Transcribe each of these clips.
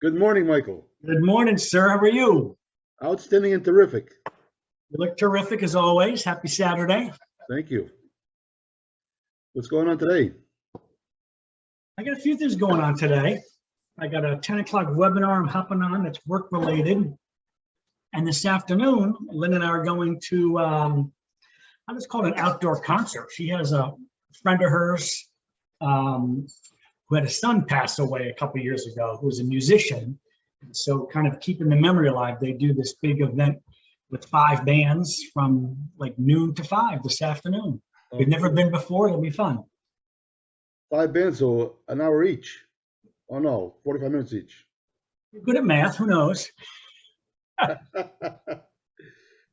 Good morning, Michael. Good morning, sir. How are you? Outstanding and terrific. You look terrific as always. Happy Saturday. Thank you. What's going on today? I got a few things going on today. I got a 10 o'clock webinar I'm hopping on that's work related. And this afternoon, Lynn and I are going to, I just call it an outdoor concert. She has a friend of hers who had a son pass away a couple years ago, who was a musician. And so kind of keeping the memory alive, they do this big event with 5 bands from like noon to 5 this afternoon. We've never been before. It'll be fun. 5 bands, so an hour each. Oh no, 45 minutes each. You're good at math. Who knows?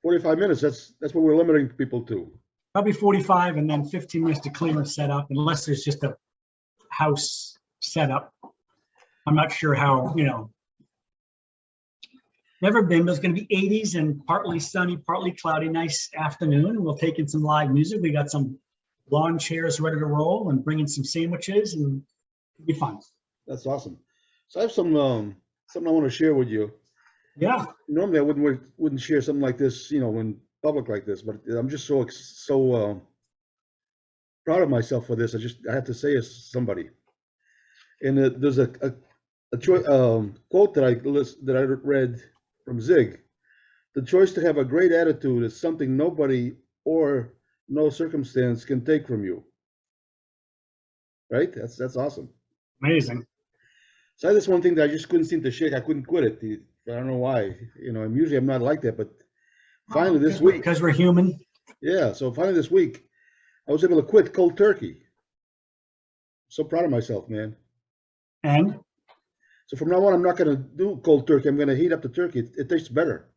45 minutes, that's what we're limiting people to. Probably 45 and then 15 minutes to clear and set up, unless there's just a house setup. I'm not sure how, never been, but it's going to be 80s and partly sunny, partly cloudy, nice afternoon. We'll take in some live music. We got some lawn chairs ready to roll and bring in some sandwiches, and it'll be fun. That's awesome. So I have some something I want to share with you. Yeah. Normally I wouldn't share something like this, in public like this, but I'm just so proud of myself for this. I have to say it to somebody. And there's a quote that I read from Zig. The choice to have a great attitude is something nobody or no circumstance can take from you. Right? That's awesome. Amazing. So I had this one thing that I just couldn't seem to shake. I couldn't quit it. I don't know why. I'm not like that, but finally this week. Because we're human. Yeah, so finally this week, I was able to quit cold turkey. So proud of myself, man. And? So from now on, I'm not going to do cold turkey. I'm going to heat up the turkey. It tastes better.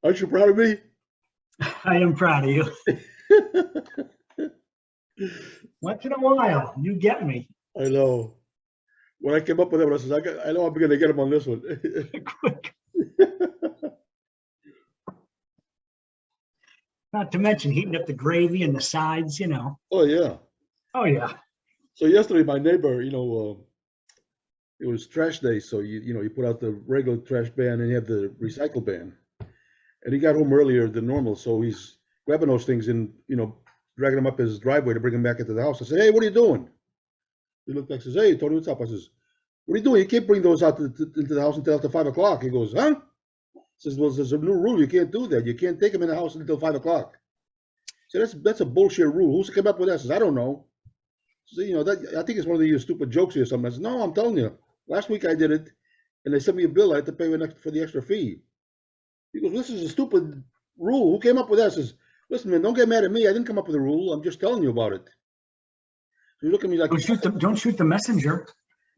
Aren't you proud of me? I am proud of you. Once in a while, you get me. I know. When I came up with it, I said, I know I'm going to get him on this one. Quick. Not to mention heating up the gravy and the sides, Oh, yeah. Oh, yeah. So yesterday, my neighbor, it was trash day. So, you put out the regular trash bin and you have the recycle bin. And he got home earlier than normal. So he's grabbing those things and, dragging them up his driveway to bring them back into the house. I said, hey, what are you doing? He looked back and says, hey, Tony, what's up? I says, what are you doing? You can't bring those out into the house until after 5 o'clock. He goes, huh? I says, well, there's a new rule. You can't do that. You can't take them in the house until 5 o'clock. So that's a bullshit rule. Who's come up with that? I says, I don't know. So, I think it's one of these stupid jokes here or something. I said, no, I'm telling you. Last week I did it, and they sent me a bill. I had to pay for the extra fee. He goes, this is a stupid rule. Who came up with that? I says, listen, man, don't get mad at me. I didn't come up with the rule. I'm just telling you about it. So you look at me like, don't shoot the messenger.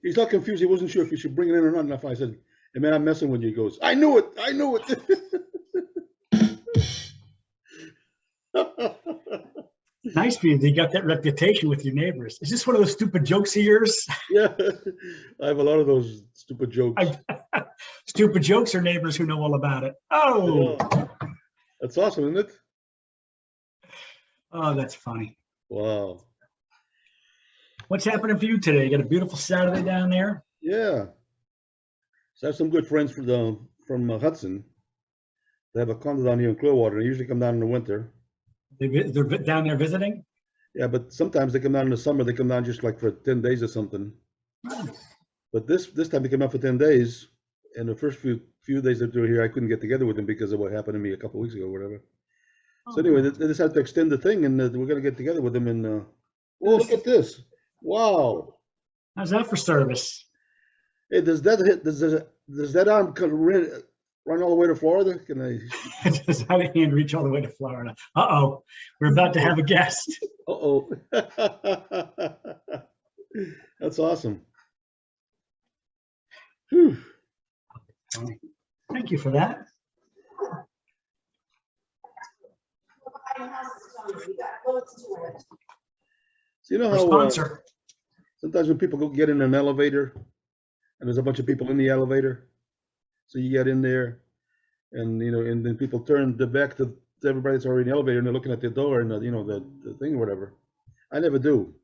He's not confused. He wasn't sure if he should bring it in or not. Enough. I said, hey, man, I'm messing with you. He goes, I knew it. Nice for you. You got that reputation with your neighbors. Is this one of those stupid jokes of yours? Yeah, I have a lot of those stupid jokes. Stupid jokes are neighbors who know all about it. Oh, that's awesome, isn't it? Oh, that's funny. Wow. What's happening for you today? You got a beautiful Saturday down there? Yeah. So I have some good friends from Hudson. They have a condo down here in Clearwater. They usually come down in the winter. They're down there visiting? Yeah, but sometimes they come down in the summer. They come down just like for 10 days or something. Nice. But this time they came out for 10 days. And the first few days that they were here, I couldn't get together with them because of what happened to me a couple of weeks ago or whatever. Oh, so anyway, they decided to extend the thing, and we're going to get together with them. And oh, look at this! Wow. How's that for service? Hey, does that arm run all the way to Florida? Can I? Does that hand reach all the way to Florida? Uh-oh, we're about to have a guest. Uh-oh. That's awesome. Whew. Thank you for that. So you know how sometimes when people go get in an elevator and there's a bunch of people in the elevator. So you get in there, and and then people turn their back to everybody that's already in the elevator, and they're looking at the door and the thing or whatever. I never do.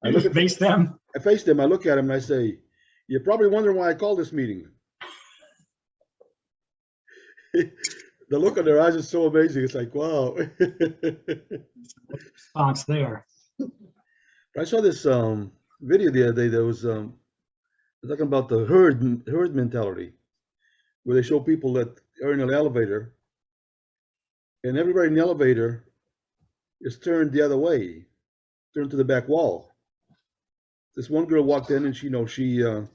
You just face them. I face them. I look at them and I say, "You're probably wondering why I called this meeting." The look on their eyes is so amazing. It's like, wow. Response there. I saw this video the other day that was talking about the herd mentality, where they show people that are in an elevator, and everybody in the elevator is turned the other way, turned to the back wall. This one girl walked in, and she's looking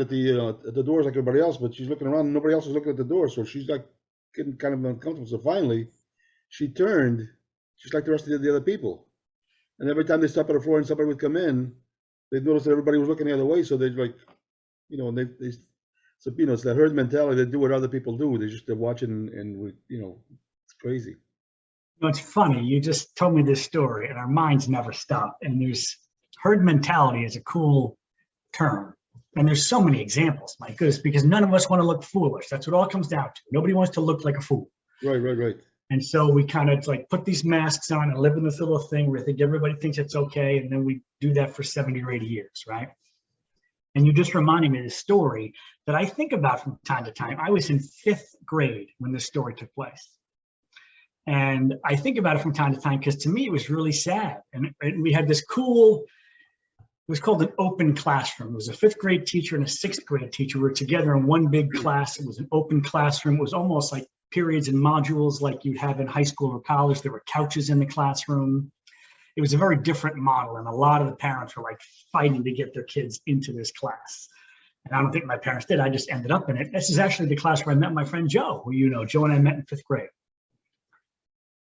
at the doors like everybody else, but she's looking around, and nobody else is looking at the door, so she's like getting kind of uncomfortable. So finally, she turned just like the rest of the other people. And every time they stopped at the floor and somebody would come in, they'd notice that everybody was looking the other way. So they'd like, so it's that herd mentality. They do what other people do. They're watching, and it's crazy. It's funny. You just told me this story, and our minds never stop. And there's herd mentality is a cool term. And there's so many examples, my goodness, because none of us want to look foolish. That's what it all comes down to. Nobody wants to look like a fool. Right. And so we kind of like put these masks on and live in this little thing where I think everybody thinks it's okay. And then we do that for 70 or 80 years, right? And you just reminded me of this story that I think about from time to time. I was in 5th grade when this story took place. And I think about it from time to time because to me, it was really sad. And we had this cool, it was called an open classroom. It was a 5th grade teacher and a 6th grade teacher. We were together in one big class. It was an open classroom. It was almost like periods and modules like you'd have in high school or college. There were couches in the classroom. It was a very different model. And a lot of the parents were like fighting to get their kids into this class. And I don't think my parents did. I just ended up in it. This is actually the class where I met my friend Joe, who Joe and I met in 5th grade.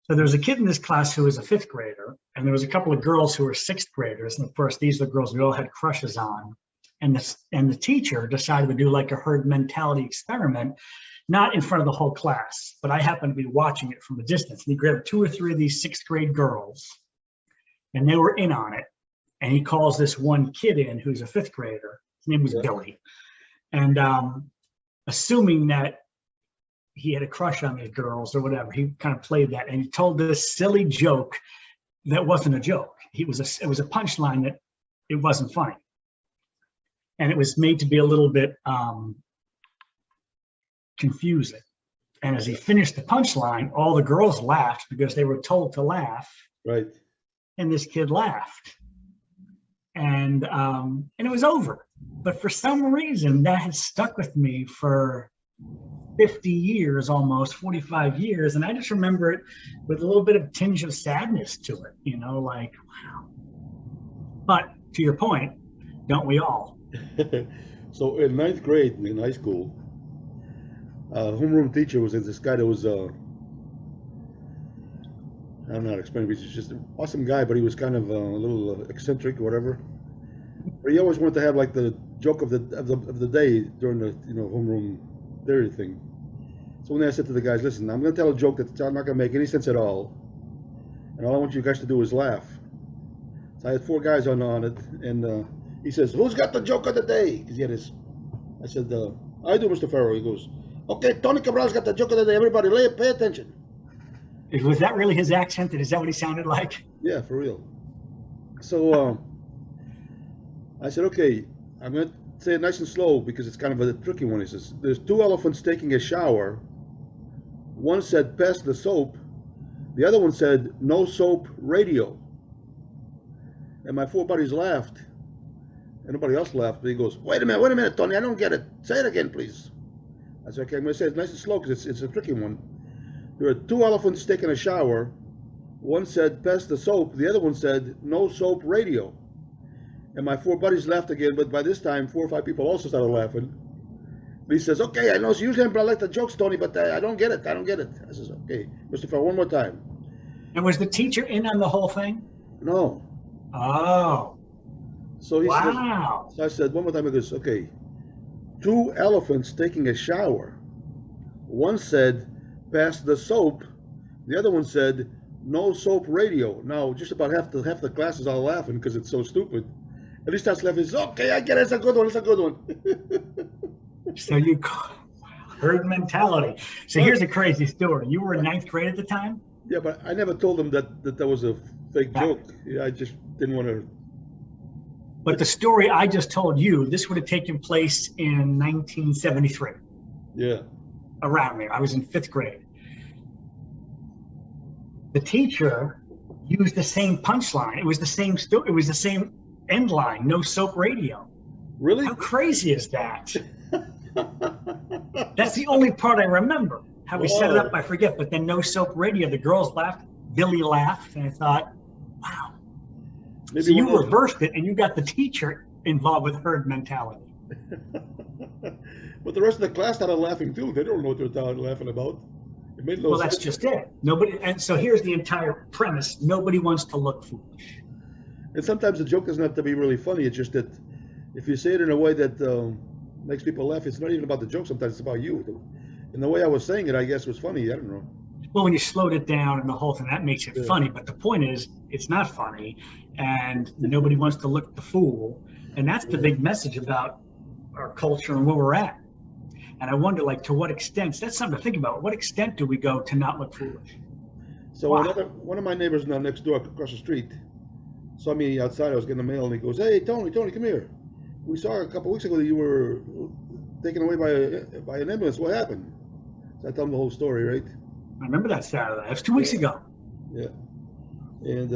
So there was a kid in this class who was a 5th grader, and there was a couple of girls who were 6th graders. And of course, these are the girls we all had crushes on. And the teacher decided to do like a herd mentality experiment, not in front of the whole class, but I happened to be watching it from a distance. And he grabbed 2 or 3 of these 6th grade girls, and they were in on it. And he calls this one kid in who's a 5th grader. His name was Billy. And assuming that he had a crush on these girls or whatever, he kind of played that. And he told this silly joke that wasn't a joke. It was a punchline that it wasn't funny. And it was made to be a little bit confusing. And as he finished the punchline, all the girls laughed because they were told to laugh. Right. And this kid laughed. And it was over. But for some reason, that has stuck with me for 50 years, almost 45 years. And I just remember it with a little bit of tinge of sadness to it, like, wow. But to your point, don't we all? So in 9th grade in high school, homeroom teacher was this guy that was, I'm not explaining, he's just an awesome guy, but he was kind of a little eccentric or whatever. But he always wanted to have like the joke of the day during the homeroom theory thing. So one day I said to the guys, listen, I'm going to tell a joke that's not going to make any sense at all, and all I want you guys to do is laugh. So I had 4 guys on it, and he says, who's got the joke of the day? Because he had his, I said, I do, Mr. Farrow. He goes, okay, Tony Cabral's got the joke of the day. Everybody pay attention. Was that really his accent? Is that what he sounded like? Yeah, for real. So I said, okay, I'm going to say it nice and slow because it's kind of a tricky one. He says, there's 2 elephants taking a shower. One said, pass the soap. The other one said, no soap radio. And my 4 buddies laughed. And nobody else laughed. But he goes, wait a minute, Tony, I don't get it. Say it again, please. I said, okay, I'm going to say it nice and slow because it's a tricky one. There are 2 elephants taking a shower. One said, pass the soap. The other one said, no soap radio. And my 4 buddies laughed again, but by this time, 4 or 5 people also started laughing. He says, okay, I know it's usually I like the jokes, Tony, but I don't get it. I says, okay, Mr. Farr, one more time. And was the teacher in on the whole thing? No. Oh. So he wow. So I said, one more time, he goes, okay, 2 elephants taking a shower. One said, pass the soap. The other one said, no soap radio. Now, just about half the class is all laughing because it's so stupid. And he starts laughing. He says, okay, I get it. It's a good one. It's a good one. So you herd mentality. So here's a crazy story. You were in ninth grade at the time? Yeah, but I never told him that was a fake joke. Yeah, I just didn't want to. But the story I just told you, this would have taken place in 1973. Yeah. Around there. I was in fifth grade. The teacher used the same punchline. It was the same it was the same end line, no soap radio. Really? How crazy is that? That's the only part I remember. How we set it up, I forget. But then no soap radio. The girls laughed. Billy laughed. And I thought, wow. Maybe so you reversed it and you got the teacher involved with herd mentality. But the rest of the class started laughing too. They don't know what they're laughing about. It made no sense. That's just it. Nobody. And so here's the entire premise. Nobody wants to look foolish. And sometimes the joke doesn't have to be really funny. It's just that if you say it in a way that makes people laugh, it's not even about the joke. Sometimes it's about you. And the way I was saying it, I guess, was funny. I don't know. Well, when you slowed it down and the whole thing, that makes it funny. But the point is, it's not funny, and nobody wants to look the fool. And that's the big message about our culture and where we're at. And I wonder, like, to what extent? That's something to think about. What extent do we go to not look foolish? So one of my neighbors now next door, across the street, saw me outside. I was getting the mail, and he goes, "Hey, Tony, come here. We saw a couple weeks ago that you were taken away by an ambulance. What happened?" So I tell him the whole story, right? I remember that Saturday. That was 2 weeks ago. Yeah. And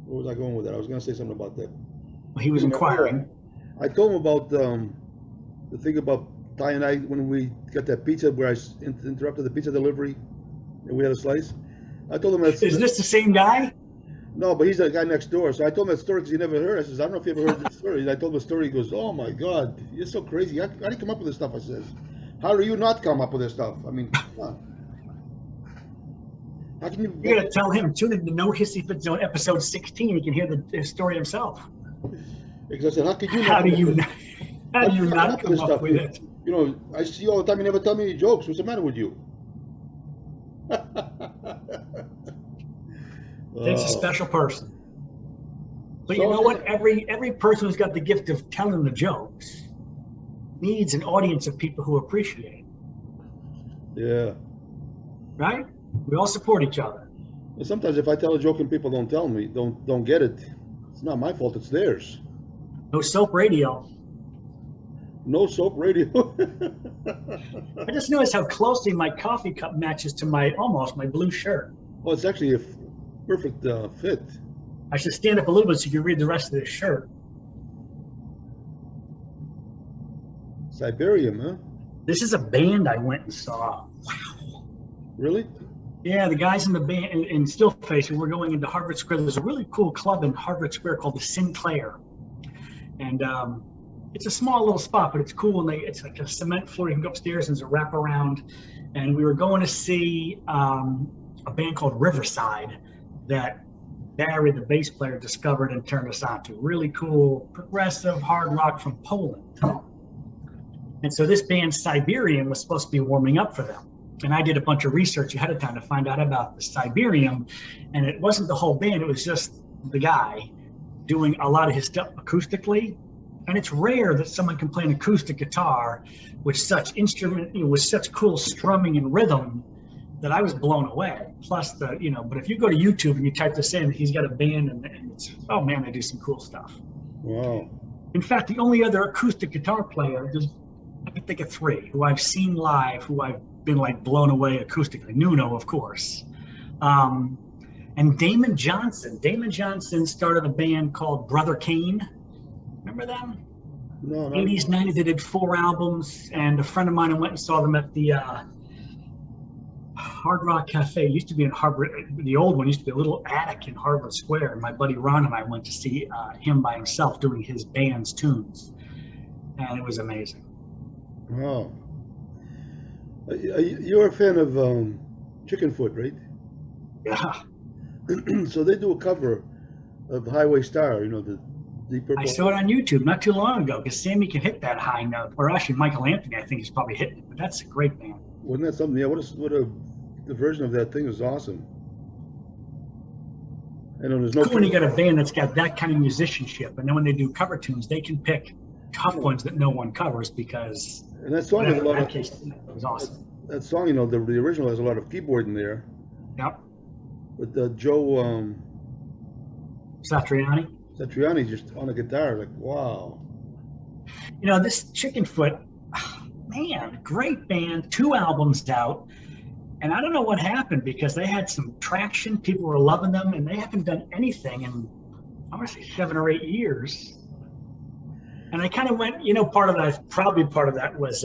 where was I going with that? I was going to say something about that. Well, he was inquiring. I told him about the thing about Ty and I when we got that pizza where I interrupted the pizza delivery and we had a slice. I told him Is this the same guy? No, but he's the guy next door. So I told him that story because he never heard it. I says, I don't know if you ever heard this story. And I told him the story. He goes, "Oh my God, you're so crazy. How do you come up with this stuff?" I says, "How do you not come up with this stuff? I mean, come on. How can you?" You're gonna tell him, tune in to No Hissy Fit Zone episode 16. You can hear the story himself. Because I said, "How could you?" How do you not come up with it? You know, I see you all the time. You never tell me any jokes. What's the matter with you? Takes a special person. But you know what? Every person who's got the gift of telling the jokes needs an audience of people who appreciate it. Yeah. Right? We all support each other. And sometimes if I tell a joke and people don't tell me, don't get it, it's not my fault, it's theirs. No soap radio. No soap radio. I just noticed how closely my coffee cup matches to my blue shirt. Well, it's actually a perfect fit. I should stand up a little bit so you can read the rest of this shirt. Siberium, huh? This is a band I went and saw. Wow. Really? Yeah, the guys in the band in Stillface, and we're going into Harvard Square. There's a really cool club in Harvard Square called the Sinclair. And it's a small little spot, but it's cool. And it's like a cement floor. You can go upstairs and there's a wraparound. And we were going to see a band called Riverside that Barry, the bass player, discovered and turned us on to. Really cool, progressive hard rock from Poland. And so this band, Siberium, was supposed to be warming up for them. And I did a bunch of research ahead of time to find out about the Siberium. And it wasn't the whole band, it was just the guy doing a lot of his stuff acoustically. And it's rare that someone can play an acoustic guitar with such with such cool strumming and rhythm that I was blown away. Plus but if you go to YouTube and you type this in, he's got a band and it's, oh man, they do some cool stuff. Wow. In fact, the only other acoustic guitar player, I can think of three who I've seen live, who I've been like blown away acoustically. Nuno, of course. And Damon Johnson. Damon Johnson started a band called Brother Kane. Remember them? No. 80s, 90s, they did 4 albums. And a friend of mine, I went and saw them at the Hard Rock Cafe. It used to be in Harvard. The old one used to be a little attic in Harvard Square. And my buddy Ron and I went to see him by himself doing his band's tunes. And it was amazing. Wow. You're a fan of Chicken Foot, right? Yeah. So they do a cover of Highway Star, the Deep Purple. I saw it on YouTube not too long ago because Sammy can hit that high note. Or actually, Michael Anthony, I think, is probably hitting it. But that's a great band. Wasn't that something? Yeah, the version of that thing is awesome. I know there's no. Cool when you got a band that's got that kind of musicianship, and then when they do cover tunes, they can pick tough ones that no one covers because. And that song has a lot of. Case, it was awesome. That song, you know, the original has a lot of keyboard in there. Yep. But Joe Satriani just on a guitar, like wow. You know, this Chickenfoot, man, great band, 2 albums out. And I don't know what happened because they had some traction. People were loving them, and they haven't done anything in, I want to say 7 or 8 years. And I kind of went, you know, probably part of that was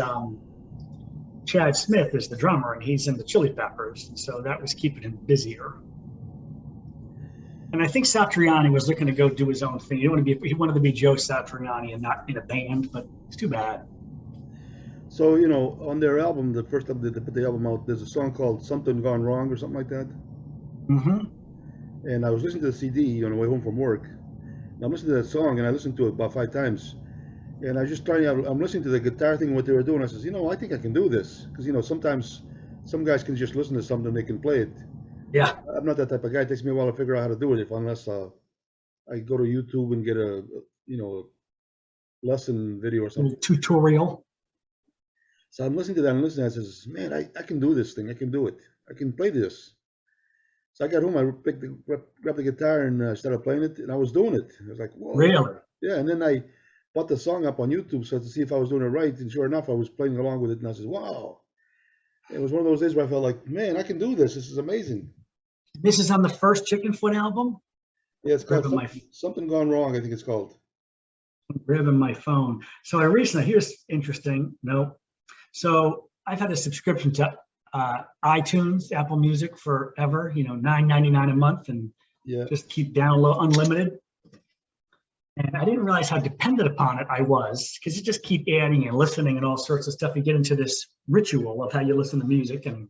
Chad Smith is the drummer, and he's in the Chili Peppers. And so that was keeping him busier. And I think Satriani was looking to go do his own thing. He wanted to be Joe Satriani and not in a band, but it's too bad. So, you know, on their album, the first time they put the album out, there's a song called Something Gone Wrong or something like that. Mm-hmm. And I was listening to the CD on the way home from work. And I'm listening to that song, and I listened to it about 5 times. And I'm listening to the guitar thing, what they were doing. I says, you know, I think I can do this. Because, you know, sometimes some guys can just listen to something, they can play it. Yeah. I'm not that type of guy. It takes me a while to figure out how to do it unless I go to YouTube and get a lesson video or something. Tutorial. So I'm listening to that and listening. I says, man, I can do this thing. I can do it. I can play this. So I got home. I grabbed the guitar and started playing it, and I was doing it. I was like, whoa. Really? Yeah. And then I bought the song up on YouTube so to see if I was doing it right. And sure enough, I was playing along with it. And I said, wow. It was one of those days where I felt like, man, I can do this. This is amazing. This is on the first Chickenfoot album? Yeah, it's called Something Gone Wrong, I think it's called. Grabbing my phone. So here's interesting. No. So I've had a subscription to iTunes, Apple Music forever, you know, $9.99 a month, and just keep download unlimited. And I didn't realize how dependent upon it I was, because you just keep adding and listening and all sorts of stuff. You get into this ritual of how you listen to music. And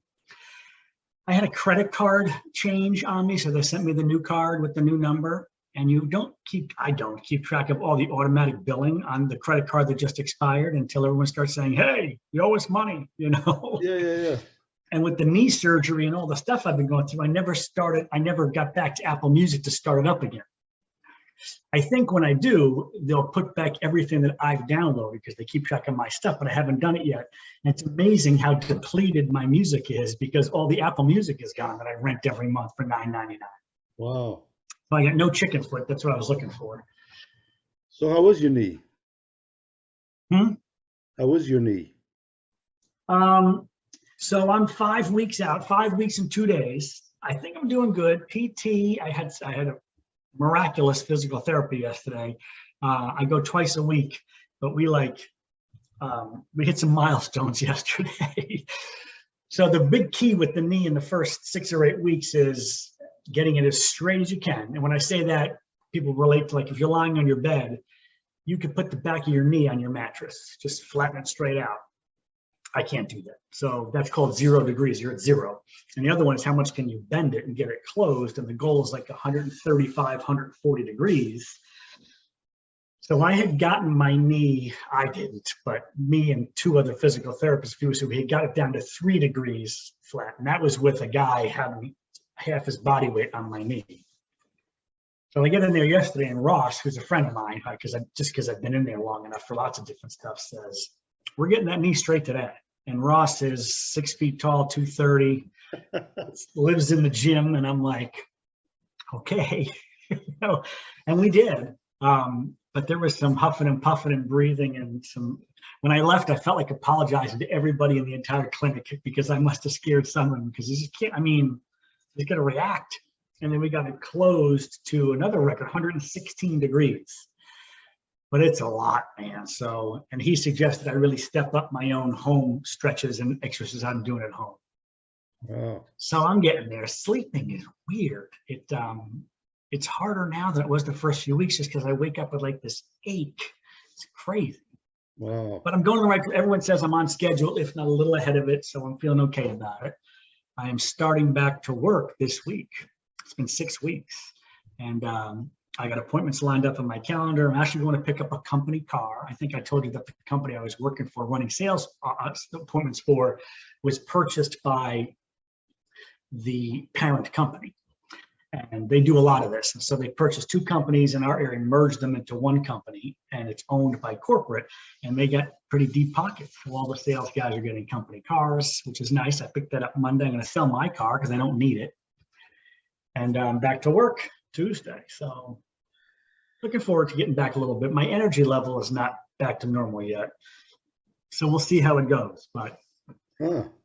I had a credit card change on me, so they sent me the new card with the new number. And I don't keep track of all the automatic billing on the credit card that just expired until everyone starts saying, hey, you owe us money, you know? Yeah. And with the knee surgery and all the stuff I've been going through, I never got back to Apple Music to start it up again. I think when I do, they'll put back everything that I've downloaded because they keep track of my stuff, but I haven't done it yet. And it's amazing how depleted my music is because all the Apple Music is gone that I rent every month for $9.99. Wow. So I got no Chickenfoot. That's what I was looking for. So how was your knee? How was your knee? So I'm 5 weeks out, 5 weeks and 2 days. I think I'm doing good. PT, I had a miraculous physical therapy yesterday. I go twice a week, but we hit some milestones yesterday. So the big key with the knee in the first 6 or 8 weeks is getting it as straight as you can. And when I say that, people relate to, like, if you're lying on your bed, you could put the back of your knee on your mattress, just flatten it straight out. I can't do that. So that's called 0 degrees. You're at 0. And the other one is how much can you bend it and get it closed. And the goal is like 135, 140 degrees. So I had gotten my knee, I didn't, but me and 2 other physical therapists, so we had got it down to 3 degrees flat. And that was with a guy having half his body weight on my knee. So I get in there yesterday, and Ross, who's a friend of mine, because I've been in there long enough for lots of different stuff, says, we're getting that knee straight today. And Ross is 6 feet tall, 230, lives in the gym. And I'm like, okay, and we did. But there was some huffing and puffing and breathing and when I left, I felt like apologizing to everybody in the entire clinic because I must have scared someone because you just can't, you got to react. And then we got it closed to another record, 116 degrees. But it's a lot, man. So, and he suggested I really step up my own home stretches and exercises I'm doing at home. Wow. So I'm getting there. Sleeping is weird. It's harder now than it was the first few weeks just because I wake up with like this ache. It's crazy. Wow. But I'm going the right. Everyone says I'm on schedule, if not a little ahead of it. So I'm feeling okay about it. I am starting back to work this week. It's been 6 weeks. And I got appointments lined up on my calendar. I'm actually going to pick up a company car. I think I told you that the company I was working for, running sales appointments for, was purchased by the parent company. And they do a lot of this. And so they purchased two companies in our area, merged them into one company, and it's owned by corporate. And they got pretty deep pockets. So all the sales guys are getting company cars, which is nice. I picked that up Monday. I'm going to sell my car because I don't need it. And back to work Tuesday. So looking forward to getting back a little bit. My energy level is not back to normal yet. So we'll see how it goes. But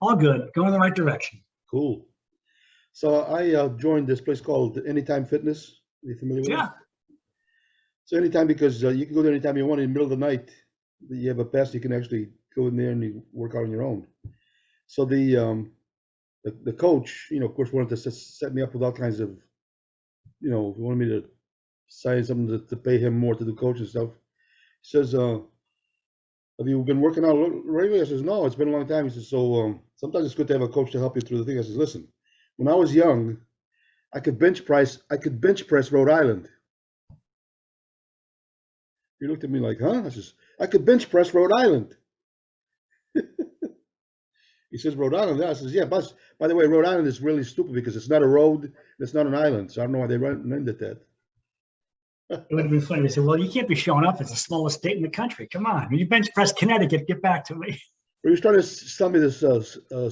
all good, going in the right direction. Cool. So I joined this place called Anytime Fitness. Are you familiar with it? Yeah. So Anytime, because you can go there anytime you want in the middle of the night. You have a pass, you can actually go in there and you work out on your own. So the coach, of course, wanted to set me up with all kinds of, wanted me to sign something to pay him more to do coaching stuff. He says, have you been working out regularly? I says, no, it's been a long time. He says, so sometimes it's good to have a coach to help you through the thing. I says, listen, when I was young, I could bench press Rhode Island. He looked at me like, huh? I says, I could bench press Rhode Island. He says, Rhode Island? Yeah. I says, yeah, but by the way, Rhode Island is really stupid because it's not a road, it's not an island. So I don't know why they named it that. It would have been funny. They said, well, you can't be showing up. It's the smallest state in the country. Come on. When you bench press Connecticut, get back to me. He was trying to sell me this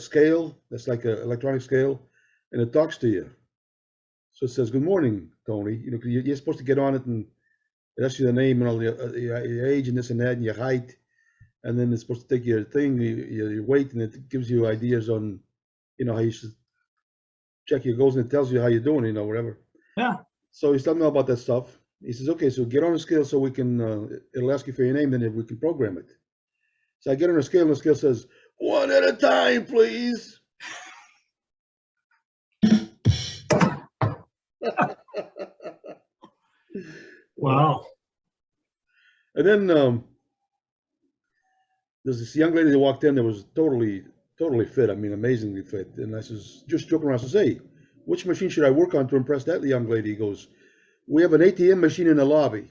scale that's like an electronic scale, and it talks to you. So it says, good morning, Tony. You're supposed to get on it, and it asks you the name and all your age and this and that and your height. And then it's supposed to take your thing, your weight, and it gives you ideas on, how you should check your goals, and it tells you how you're doing, whatever. Yeah. So he's telling me about that stuff. He says, okay, so get on the scale so we can, it'll ask you for your name, then we can program it. So I get on the scale, and the scale says, 1 at a time, please. Wow. And then there's this young lady that walked in that was totally fit. I mean, amazingly fit. And I says, just joking around, I says, hey, which machine should I work on to impress that young lady? He goes, we have an ATM machine in the lobby.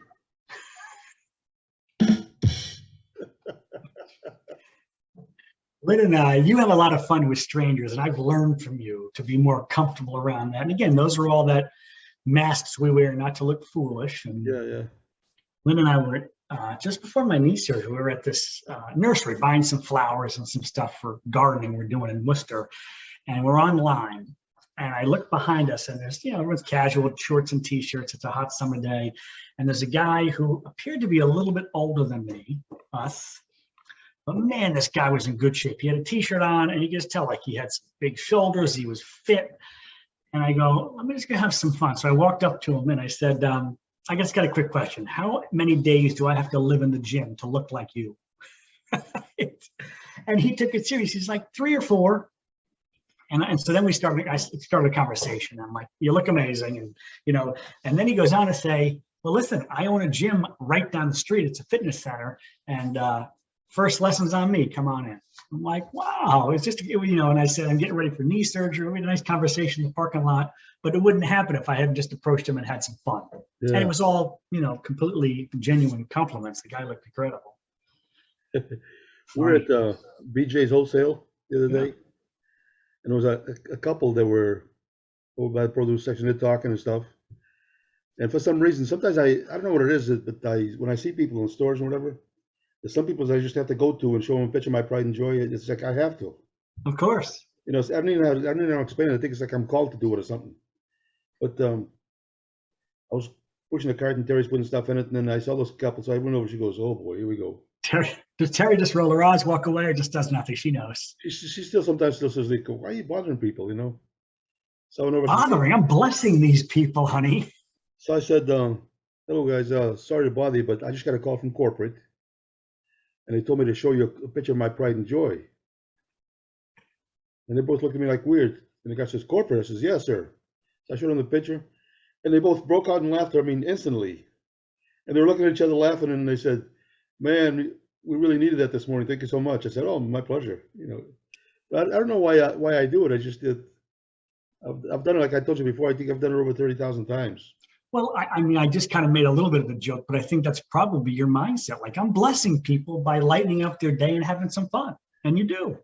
Lynn and I, you have a lot of fun with strangers, and I've learned from you to be more comfortable around that. And again, those are all that masks we wear not to look foolish. And Yeah. Lynn and I were just before my knee surgery, we were at this nursery buying some flowers and some stuff for gardening we're doing in Worcester, and we're online. And I look behind us, and there's, everyone's casual shorts and t-shirts. It's a hot summer day, and there's a guy who appeared to be a little bit older than me, us. But man, this guy was in good shape. He had a t-shirt on, and you could just tell like he had some big shoulders. He was fit. And I go, I'm just gonna have some fun. So I walked up to him and I said, I just got a quick question. How many days do I have to live in the gym to look like you? And he took it serious. He's like 3 or 4. And so then I started a conversation. I'm like, you look amazing. And, and then he goes on to say, well, listen, I own a gym right down the street. It's a fitness center. And first lessons on me. Come on in. I'm like, wow. It's just, and I said, I'm getting ready for knee surgery. We had a nice conversation in the parking lot, but it wouldn't happen if I hadn't just approached him and had some fun. Yeah. And it was all, completely genuine compliments. The guy looked incredible. We're at BJ's Wholesale the other day, and there was a couple that were over by the produce section. They're talking and stuff. And for some reason, sometimes I don't know what it is, but when I see people in stores and whatever, there's some people I just have to go to and show them a picture of my pride and joy. It's like I have to. Of course. I don't even know how to explain it. I think it's like I'm called to do it or something. But I was pushing the cart and Terry's putting stuff in it, and then I saw those couple, so I went over. She goes, "Oh boy, here we go." Does Terry just roll her eyes, walk away, or just does nothing? She knows. She still sometimes says, "Like, why are you bothering people?" So I went over. Bothering? I'm blessing these people, honey. So I said, "Hello guys, sorry to bother you, but I just got a call from corporate, and they told me to show you a picture of my pride and joy." And they both looked at me like weird. And the guy says, "Corporate?" I says, "Yes, sir." So I showed them the picture, and they both broke out in laughter. I mean, instantly. And they were looking at each other laughing, and they said, "Man, we really needed that this morning. Thank you so much." I said, "Oh, my pleasure." But I don't know why I do it. I just did. I've done it, like I told you before. I think I've done it over 30,000 times. Well, I mean, I just kind of made a little bit of a joke, but I think that's probably your mindset. Like, I'm blessing people by lightening up their day and having some fun, and you do.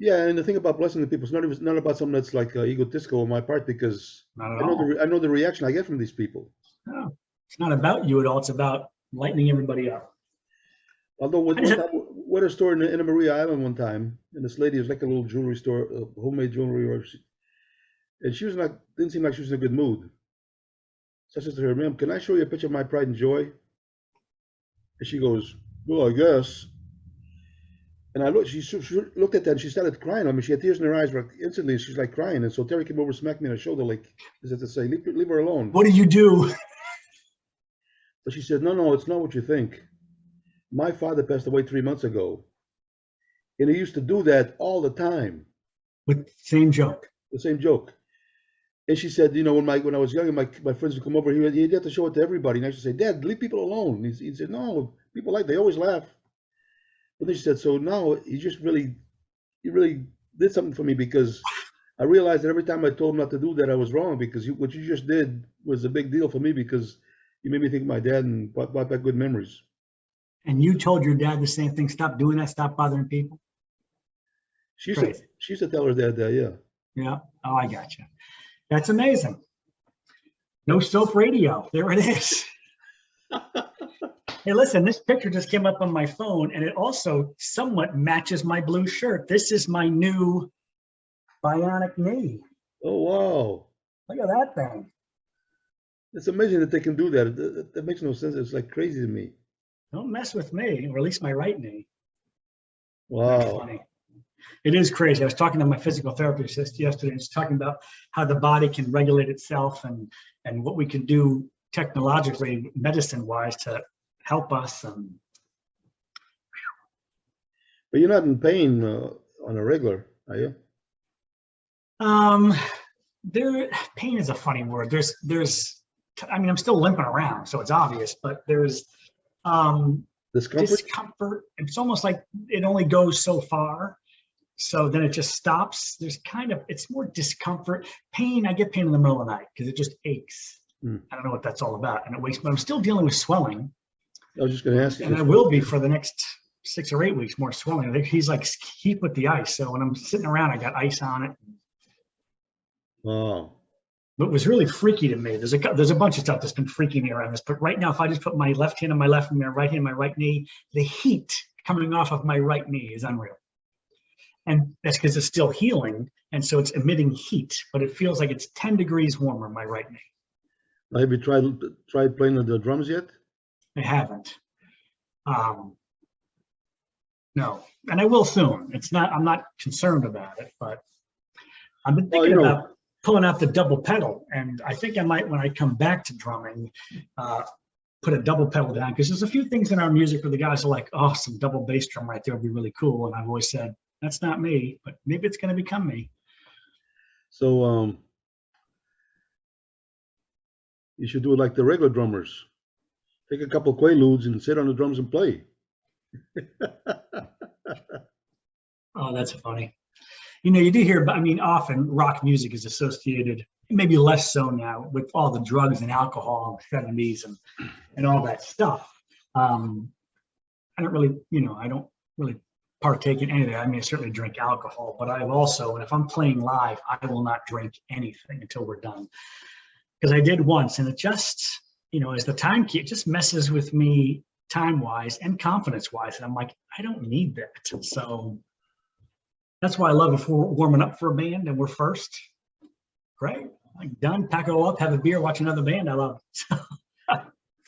Yeah, and the thing about blessing the people, it's not about something that's like egotistical on my part because Not at all. I know the reaction I get from these people. No, it's not about you at all. It's about lightening everybody up. Although with I just one have, time, we had a store in the Maria Island one time, and this lady was like a little jewelry store, homemade jewelry, and she was not didn't seem like she was in a good mood. So I said to her, "Ma'am, can I show you a picture of my pride and joy?" And she goes, "Well, I guess." And I looked, she looked at that and she started crying. I mean, she had tears in her eyes right instantly. And she's like crying. And so Terry came over, smacked me on the shoulder, like, as if to say, leave her alone. what do you do? But she said, no, no, it's not what you think. My father passed away 3 months ago. And he used to do that all the time. With same joke. The same joke. And she said, you know, when I was younger, my friends would come over, he'd have to show it to everybody. And I used to say, Dad, leave people alone. And he said, no, people they always laugh. But then she said, so now he really did something for me because I realized that every time I told him not to do that, I was wrong because what you just did was a big deal for me because you made me think of my dad and brought back good memories. And you told your dad the same thing. Stop doing that. Stop bothering people. She used to tell her dad that, yeah. Yeah. Oh, I got you. That's amazing. No soap radio. There it is. Hey, listen, this picture just came up on my phone and it also somewhat matches my blue shirt. This is my new bionic knee. Oh, wow. Look at that thing. It's amazing that they can do that. That makes no sense. It's like crazy to me. Don't mess with me, or at least my right knee. Wow. That's funny. It is crazy. I was talking to my physical therapist yesterday, and he's talking about how the body can regulate itself and what we can do technologically, medicine-wise, to help us. But you're not in pain on a regular, are you? Pain is a funny word. I mean, I'm still limping around, so it's obvious, but there's discomfort. It's almost like it only goes so far. So then it just stops. It's more discomfort. Pain, I get pain in the middle of the night because it just aches. I don't know what that's all about. And it wakes, but I'm still dealing with swelling. I was just going to ask you. And I will be for the next 6 or 8 weeks, more swelling. He's like, keep with the ice. So when I'm sitting around, I got ice on it. Oh. What was really freaky to me, there's a bunch of stuff that's been freaking me around this, but right now, if I just put my left hand on my left and my right hand on my right knee, the heat coming off of my right knee is unreal. And that's because it's still healing, and so it's emitting heat, but it feels like it's 10 degrees warmer in my right knee. Have you tried playing the drums yet? I haven't. No, and I will soon. I'm not concerned about it, but I've been thinking about pulling out the double pedal, and I think I might, when I come back to drumming, put a double pedal down, because there's a few things in our music where the guys are like, oh, some double bass drum right there would be really cool, and I've always said, that's not me, but maybe it's going to become me. So you should do it like the regular drummers. Take a couple of Quaaludes and sit on the drums and play. Oh, that's funny. You know, you do hear, I mean, often rock music is associated, maybe less so now, with all the drugs and alcohol in the 70s and all that stuff. I don't really partake in any of that. I mean, I certainly drink alcohol, but I've also, and if I'm playing live, I will not drink anything until we're done. Because I did once, and it just, as the time it just messes with me time-wise and confidence-wise. And I'm like, I don't need that. So that's why I love if we're warming up for a band and we're first. Great. Like done, pack it all up, have a beer, watch another band. I love it.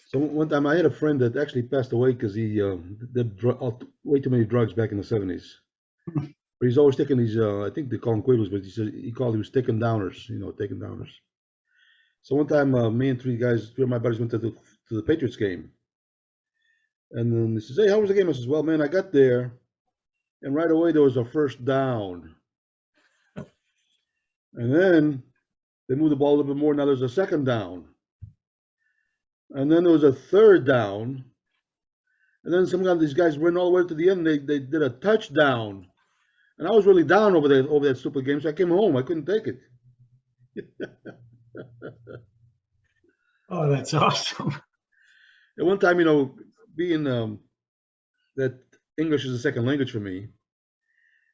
So one time I had a friend that actually passed away because he did way too many drugs back in the 70s. But he's always taking these, I think they call them Quaaludes, but he was taking downers, taking downers. So one time, me and three of my buddies went to the Patriots game. And then he says, hey, how was the game? I says, well, man, I got there, and right away there was a first down. And then they moved the ball a little bit more. Now there's a second down. And then there was a third down. And then somehow these guys went all the way to the end. They did a touchdown. And I was really down over that stupid game, so I came home. I couldn't take it. Oh, that's awesome. At one time, being that English is a second language for me,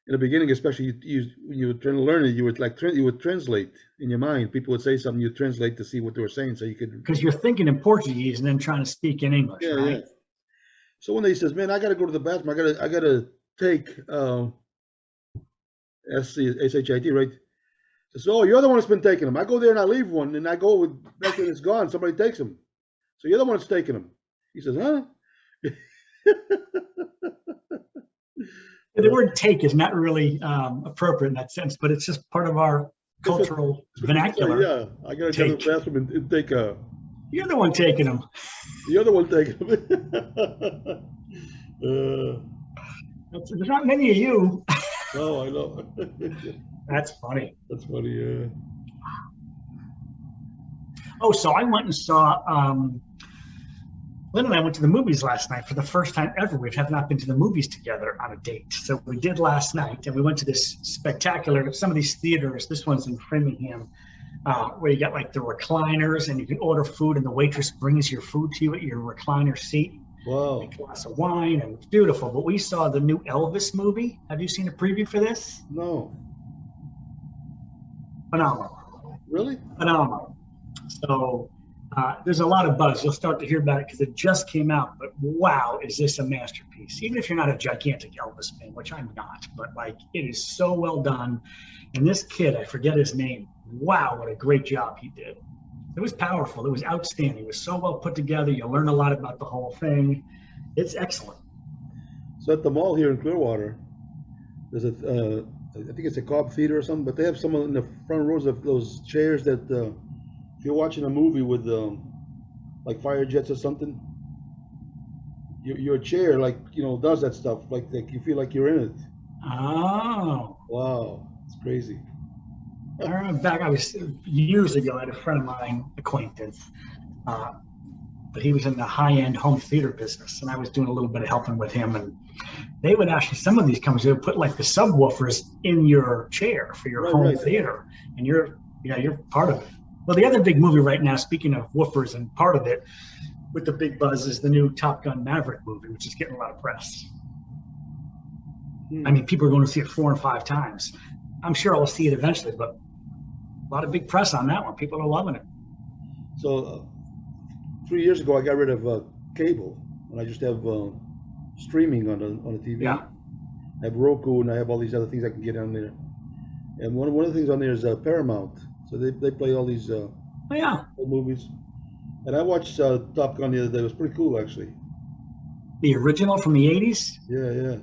in the beginning, especially when you were trying to learn it, you would you would translate in your mind. People would say something, you translate to see what they were saying, so you could. Because you're thinking in Portuguese and then trying to speak in English, Yeah, yeah. right? So one day he says, "Man, I got to go to the bathroom. I gotta take SCHIT, right?" So, oh, you're the one that's been taking them. I go there and I leave one, and I go with back and it's gone. Somebody takes them. So you're the one that's taking them. He says, "Huh?" The word "take" is not really appropriate in that sense, but it's just part of our cultural vernacular. Yeah, I gotta go to the bathroom and take a. You're the one taking them. The other one taking them. There's not many of you. Oh, I know. That's funny. That's funny, yeah. Oh, so I went and saw, Lynn and I went to the movies last night for the first time ever. We have not been to the movies together on a date. So we did last night, and we went to this spectacular, some of these theaters, this one's in Framingham, where you got like the recliners and you can order food and the waitress brings your food to you at your recliner seat. Wow. A glass of wine, and it's beautiful. But we saw the new Elvis movie. Have you seen a preview for this? No. Phenomenal. Really? Phenomenal. So there's a lot of buzz. You'll start to hear about it because it just came out. But wow, is this a masterpiece? Even if you're not a gigantic Elvis fan, which I'm not, but like it is so well done. And this kid, I forget his name. Wow, what a great job he did. It was powerful. It was outstanding. It was so well put together. You learn a lot about the whole thing. It's excellent. So at the mall here in Clearwater, there's a, I think it's a Cobb Theater or something, but they have some in the front rows of those chairs that if you're watching a movie with like fire jets or something, your chair does that stuff. Like you feel like you're in it. Oh. Wow, it's crazy. I remember back, I was years ago, I had a friend of mine, acquaintance, but he was in the high-end home theater business, and I was doing a little bit of helping with him. And they would actually, some of these companies, they would put like the subwoofers in your chair for your home theater, and you're part of it. Well, the other big movie right now, speaking of woofers and part of it, with the big buzz, is the new Top Gun Maverick movie, which is getting a lot of press. I mean, people are going to see it 4 and 5 times. I'm sure I'll see it eventually, but a lot of big press on that one. People are loving it. So 3 years ago, I got rid of cable, and I just have streaming on the TV. Yeah. I have Roku, and I have all these other things I can get on there. And one of the things on there is Paramount. So they play all these old movies. And I watched Top Gun the other day. It was pretty cool, actually. The original from the 80s? Yeah, yeah.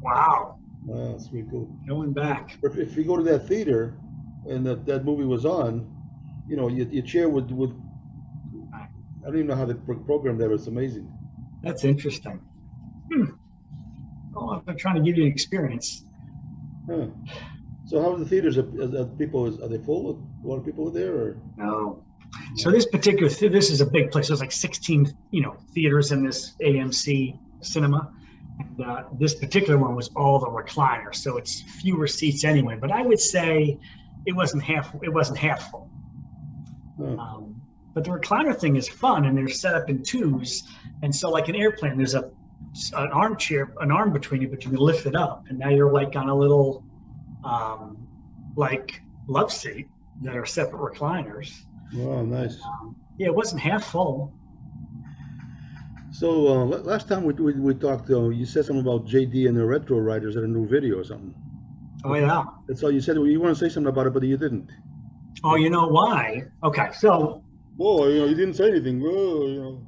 Wow. Wow, that's pretty cool. Going back. If you go to that theater and that movie was on, your chair would I don't even know how they programmed that, but it's amazing. That's interesting. Oh, I'm trying to give you an experience. Huh. So how are the theaters? Are they full? A lot of people are there, or? No. So this particular this is a big place. There's like 16 theaters in this AMC cinema. And this particular one was all the recliners, so it's fewer seats anyway. But I would say it wasn't half full. Huh. But the recliner thing is fun, and they're set up in twos. And so, like an airplane, there's an armchair, an arm between you, but you can lift it up, and now you're like on a little like love seat that are separate recliners. Wow, nice. Yeah, it wasn't half full. So last time we talked, you said something about JD and the Retro Riders at a new video or something. Oh yeah. That's all you said. You want to say something about it, but you didn't. Oh, you know why? Okay, so. Whoa, you didn't say anything. Whoa,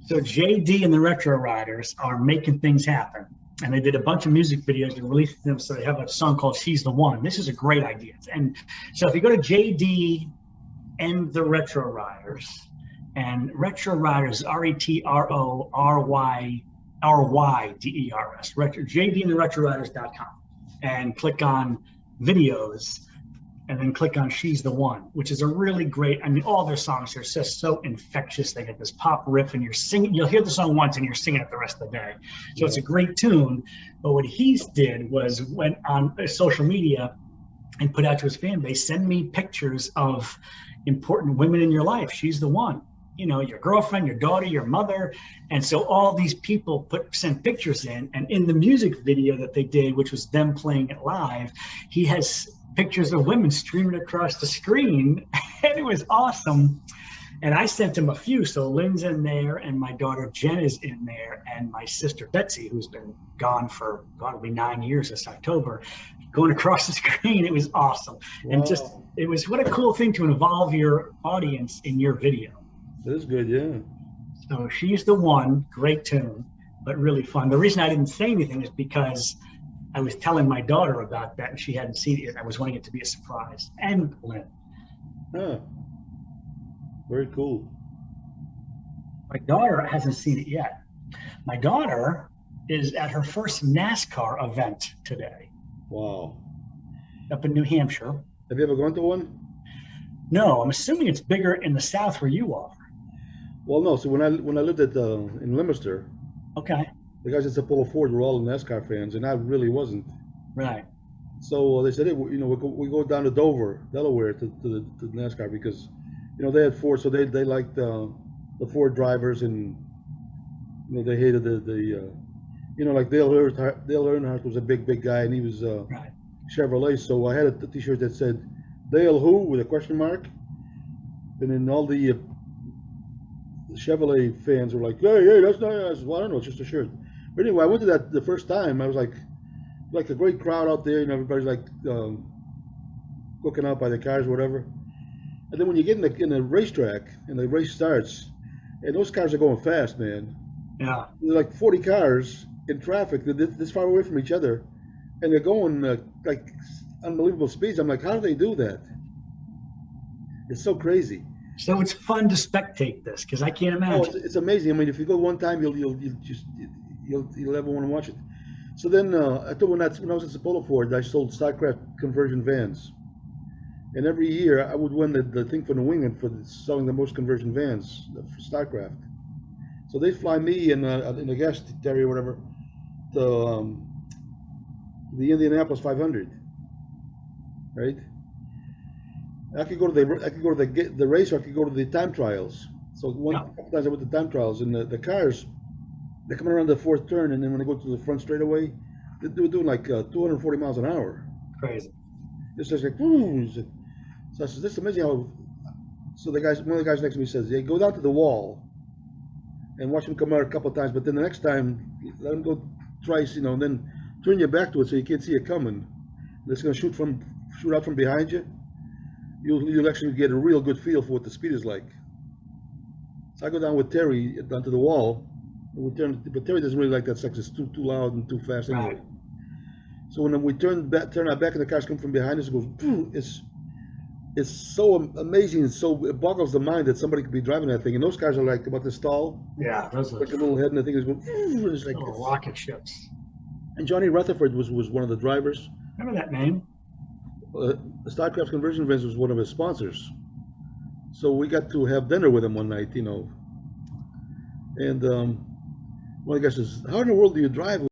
So JD and the Retro Riders are making things happen. And they did a bunch of music videos and released them. So they have a song called She's the One. This is a great idea. And so if you go to JD and the Retro Riders, and Retro Riders, RetroRyders, JDandtheRetroRiders.com, and click on videos, and then click on She's the One, which is a really great, I mean, all their songs are just so infectious. They get this pop riff, and you're singing, you'll hear the song once and you're singing it the rest of the day. So it's a great tune. But what he did was went on social media and put out to his fan base, send me pictures of important women in your life. She's the one. your girlfriend, your daughter, your mother. And so all these people sent pictures in, and in the music video that they did, which was them playing it live, he has pictures of women streaming across the screen, and it was awesome. And I sent him a few. So Lynn's in there, and my daughter Jen is in there, and my sister Betsy, who's been gone for it'll be 9 years this October, going across the screen. It was awesome. Wow. And it was what a cool thing to involve your audience in your video. That is good, yeah. So she's the one, great tune, but really fun. The reason I didn't say anything is because I was telling my daughter about that, and she hadn't seen it yet. I was wanting it to be a surprise. And Lynn. Huh. Very cool. My daughter hasn't seen it yet. My daughter is at her first NASCAR event today. Wow. Up in New Hampshire. Have you ever gone to one? No, I'm assuming it's bigger in the South where you are. Well, no. So when I lived in Leominster, Okay. the guys at Sapolo Ford were all NASCAR fans, and I really wasn't. Right. So they said, hey, we go down to Dover, Delaware, to the NASCAR because, they had Ford, so they liked the Ford drivers, and they hated the like Dale Earnhardt was a big guy, and he was Right. Chevrolet. So I had a T-shirt that said Dale who with a question mark, and then all the Chevrolet fans were like, hey, that's not. I said, well, I don't know, it's just a shirt. But anyway, I went to that the first time. I was like a great crowd out there, everybody's like hooking out by the cars or whatever. And then when you get in the racetrack and the race starts, and those cars are going fast, man. Yeah. They're like 40 cars in traffic. They're this far away from each other, and they're going like unbelievable speeds. I'm like, how do they do that? It's so crazy. So it's fun to spectate this because I can't Oh, imagine. it's amazing. I mean, if you go one time, you'll ever want to watch it. So then I thought when I was at Sapolo Ford, I sold StarCraft conversion vans, and every year I would win the thing for New England for selling the most conversion vans for StarCraft. So they fly me in a gas carrier or whatever to the Indianapolis 500, right? I could go to the race, or I could go to the time trials. So couple times I went to time trials, and the cars, they're coming around the fourth turn, and then when they go to the front straightaway, they were doing like 240 miles an hour. Crazy. It's just like, boom. So I said, this is amazing how. So one of the guys next to me says, yeah, go down to the wall and watch them come out a couple of times, but then the next time let them go twice, and then turn your back to it so you can't see it coming. And it's going to shoot out from behind you. You'll actually get a real good feel for what the speed is like. So I go down with Terry down to the wall. But Terry doesn't really like that section. It's too loud and too fast anyway. Right. So when we turn our back and the cars come from behind us, it goes, boom, it's so amazing. It boggles the mind that somebody could be driving that thing. And those cars are like about this tall. Yeah, those are like a little head, and the thing is going, it's like little rocket ships. And Johnny Rutherford was one of the drivers. Remember that name? The StarCraft Conversion Events was one of his sponsors. So we got to have dinner with him one night, And one of the guys says, how in the world do you drive